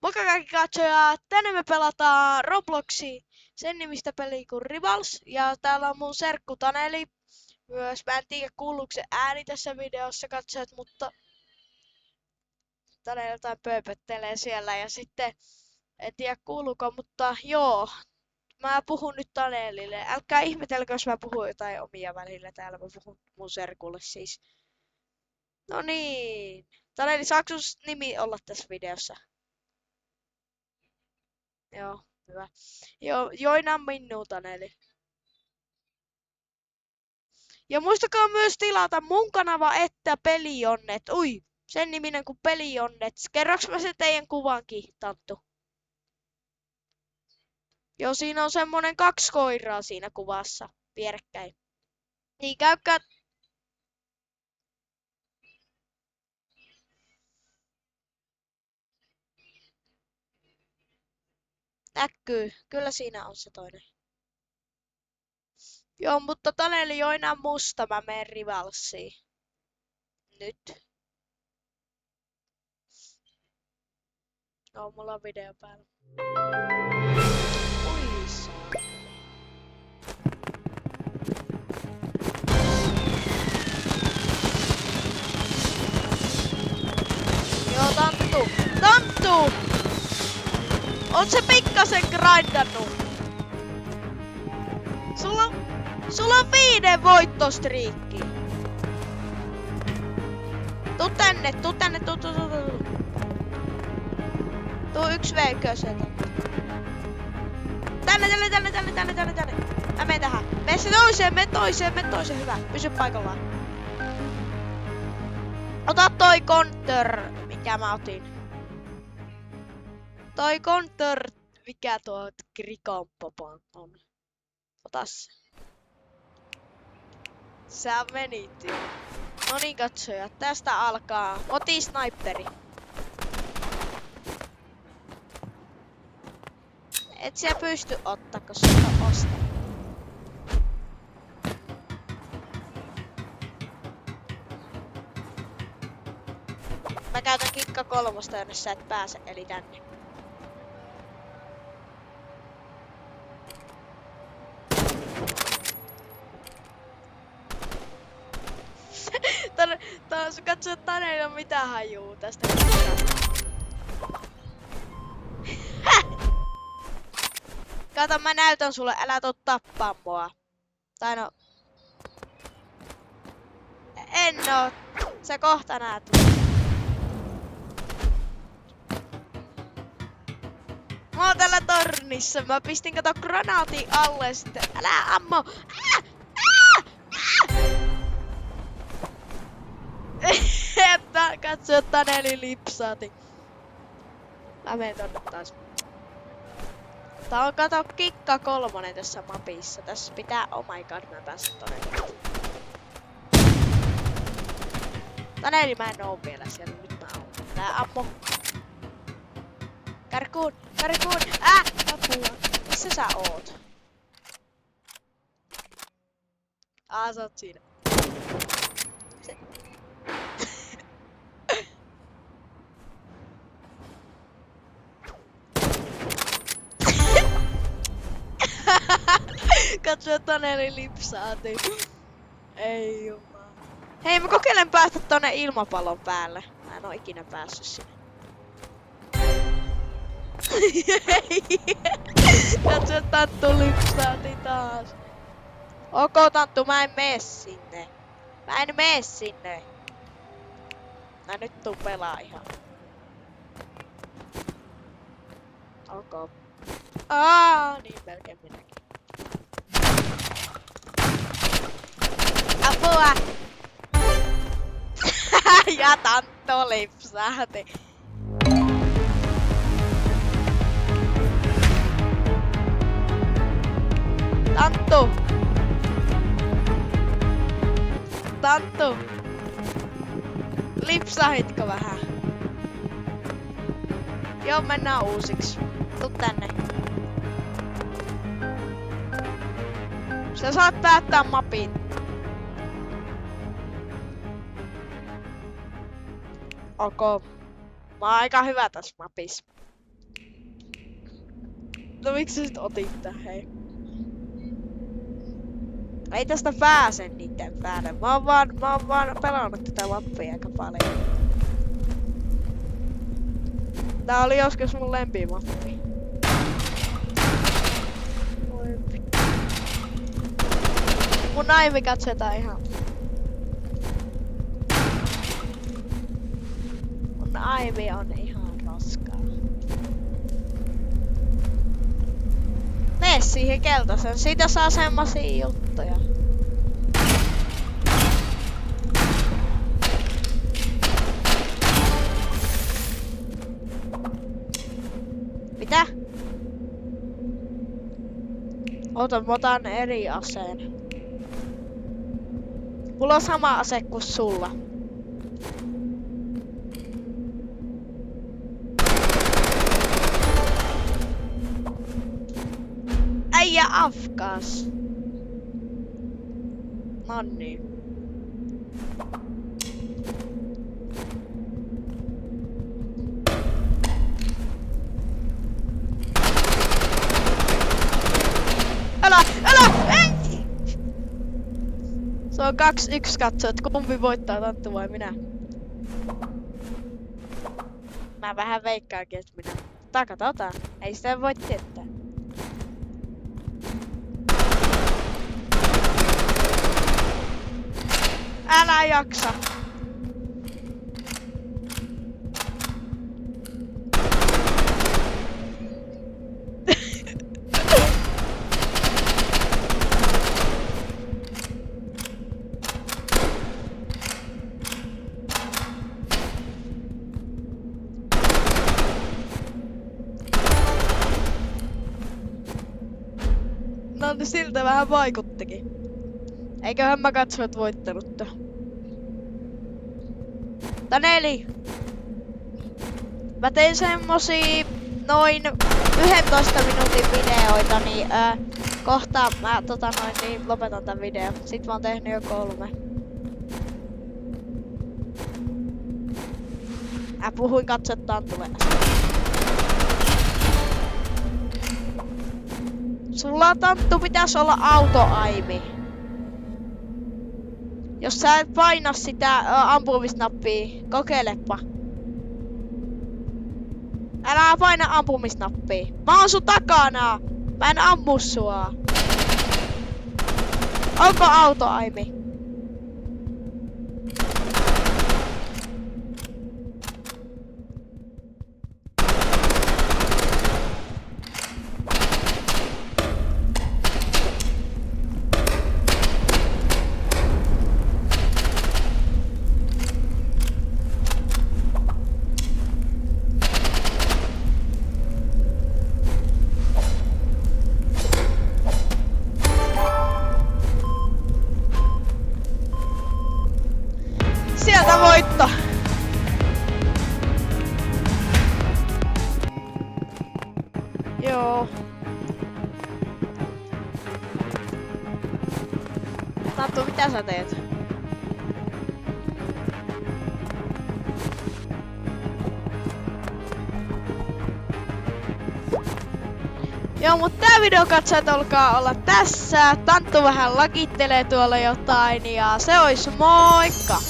Moikka kaikki katsojat! Tänne me pelataan Robloxia sen nimistä peliä kuin Rivals. Ja täällä on mun serkku Taneli myös. Mä en tiedä kuuluuko se ääni tässä videossa katsojat, mutta Taneli jotain pööpöttelee siellä. Ja sitten en tiedä kuuluuko, mutta joo. Mä puhun nyt Tanelille. Älkää ihmetelkö, jos mä puhun jotain omia välillä täällä. Mä puhun mun serkulle siis. No niin. Taneli, saako sun nimi olla tässä videossa? Joo, hyvä. Joo, joina minuutan eli. Ja muistakaa myös tilata mun kanava että Pelionnet. Ui, sen niminen kuin Pelionnet. Kerroks mä sen teidän kuvankin, Tanttu? Joo, siinä on semmonen 2 koiraa siinä kuvassa. Vierekkäin. Niin käykää. Näkyy. Kyllä siinä on se toinen. Joo, mutta Taneli joina musta mä menen Rivalsiin. Nyt. Joo, mulla on video päällä. Ui saa. Joo, Tanttu! Tanttu! Oot se pikkasen grindannut? Sulla on 5 voittostriikki. Tuu tänne, tuu. Tuu 1v1. Tänne. Mä menen tähän. Mene toiseen. Hyvä. Pysy paikallaan. Ota toi counter, mikä mä otin. Toi counter, mikä tuo Krikompopan on. Ota se. Sä menit jo. No niin katsojat, tästä alkaa Oti-sniperi. Et sä pysty ottaa, kun sä oot ostanut. Mä käytän kikka 3, jonne sä et pääse, eli tänne. Katso, että Taneli ei oo mitään hajuu tästä. Kato, mä näytän sulle, älä tuu tappaa mua. Tai no... En oo. Sä kohta näet. Mä oon täällä tornissa. Mä pistin kato granaatin alle sitten. Älä ammo! Katso, että Taneli lipsaati. Mä menen tonne taas. Tää on kato kikka 3 tässä mapissa. Tässä pitää, oh my god, mä pääsen tonne. Taneli, mä en oo vielä siellä, nyt mä oon. Tää ammo. Karkuun! Apua! Missä sä oot? Sä oot siinä. Katso, että Taneli lipsaati. Ei jumala. Hei, mä kokeilen päästä tonne ilmapallon päälle. Mä en oo ikinä päässyt sinne. Katso, että Tanttu lipsaati taas. Ok, Tanttu, mä en mee sinne. Mä nyt tuun pelaa ihan. Ok. Niin melkein minäkin. Apua! Ja Tanttu lipsahti. Tanttu! Lipsahitko vähän? Joo, mennään uusiksi. Tuu tänne. Sä saat päättää mapin. Ok. Mä oon aika hyvä tässä mapissa. No miksi sä sit otit tän, hei? Ei tästä pääse niitten päälle. Mä oon vaan pelannut tätä mappia aika paljon. Tää oli joskus mun lempimappi. Oi vittu. Mun naimi katsotaan ihan. Mun naimi on ihan roskaa. Mene siihen keltaisen, siitä saa semmosia juttuja. Mitä? Ota, mä otan eri aseen. Mulla on sama ase kuin sulla. Äijä Afgas. Nonni. Älä! Ei! Se on 2-1 katso, että kumpi voittaa, Tanttu vai minä. Mä vähän veikkaankin, että minä. Katsotaan. Ei sitä voi tietää. Älä jaksa. No niin siltä vähän vaikuttikin. Eiköhän mä katsonut voittanutta. Taneli! Mä tein semmosia noin 11 minuutin videoita, niin kohta mä lopetan tän videon. Sit mä oon tehnyt jo 3. Mä puhuin katsoa Tantulle. Sulla Tanttu pitäis olla autoaimi. Jos sä et paina sitä ampumisnappia, kokeilepa. Älä paina ampumisnappia. Mä oon sun takana. Mä en ammu sua. Onko autoaimi? Sieltä voitto! Joo. Tanttu, mitä sä teet? Joo, mut tää videokatsojat olkaa olla tässä. Tanttu vähän lakittelee tuolla jotain ja se ois moikka!